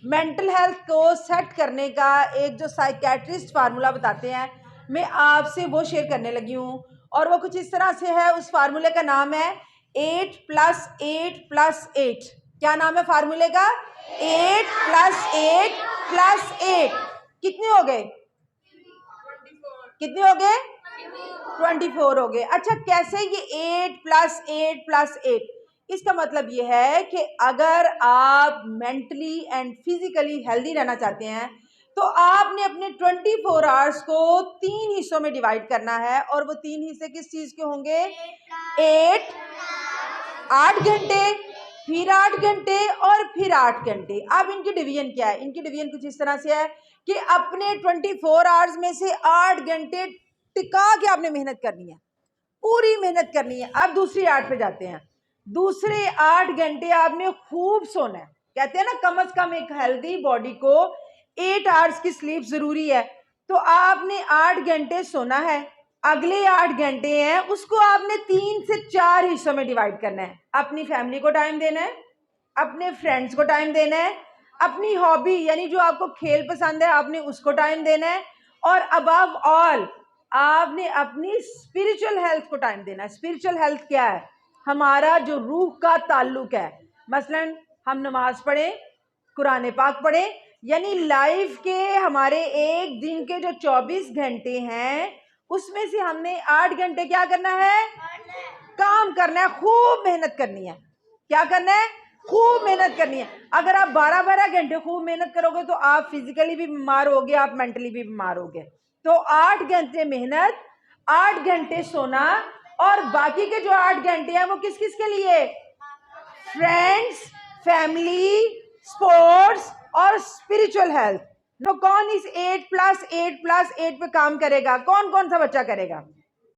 Mental health को set करने का एक जो साइकेट्रिस्ट फार्मूला बताते हैं, मैं आपसे वो शेयर करने लगी हूँ। और वो कुछ इस तरह से है, उस फार्मूले का नाम है 8+8+8। क्या नाम है फार्मूले का? 8+8+8 कितने हो गए? कितने हो गए? 24 हो गए। अच्छा, कैसे ये 8+8+8? इसका मतलब ये है कि अगर आप मेंटली एंड फिजिकली हेल्दी रहना चाहते हैं तो आपने अपने 24 आवर्स को 3 हिस्सों में डिवाइड करना है। और वो 3 हिस्से किस चीज के होंगे? 8 घंटे, फिर 8 घंटे और फिर 8 घंटे। अब इनकी डिवीजन क्या है? इनकी डिवीजन कुछ इस तरह से है कि अपने 24 आवर्स में से 8 घंटे टिका के आपने मेहनत करनी है, पूरी मेहनत करनी है। अब दूसरी 8 पे जाते हैं। दूसरे 8 घंटे आपने खूब सोना है। कहते हैं ना, कम से कम एक हेल्दी बॉडी को 8 आवर्स की स्लीप जरूरी है। तो आपने 8 घंटे सोना है। अगले 8 घंटे हैं उसको आपने 3 से 4 हिस्सों में डिवाइड करना है। अपनी फैमिली को टाइम देना है, अपने फ्रेंड्स को टाइम देना है, अपनी हॉबी यानी जो आपको खेल पसंद है आपने उसको टाइम देना है, और अबव ऑल आपने अपनी स्पिरिचुअल हेल्थ को टाइम देना है। स्पिरिचुअल हेल्थ क्या है? हमारा जो रूह का ताल्लुक है। मसलन हम नमाज पढ़ें, कुरान पाक पढ़ें, यानी लाइफ के हमारे एक दिन के जो 24 घंटे हैं उसमें से हमने 8 घंटे क्या करना है? काम करना है, खूब मेहनत करनी है। क्या करना है? खूब मेहनत करनी है। अगर आप 12-12 घंटे खूब मेहनत करोगे तो आप फिजिकली भी बीमार होगे, आप मेंटली भी बीमार होगे। तो 8 घंटे मेहनत, 8 घंटे सोना, और बाकी के जो 8 घंटे हैं वो किस किस के लिए? फ्रेंड्स, फैमिली, स्पोर्ट्स और स्पिरिचुअल हेल्थ। तो कौन इस 8+8+8 पे काम करेगा? कौन कौन सा बच्चा करेगा?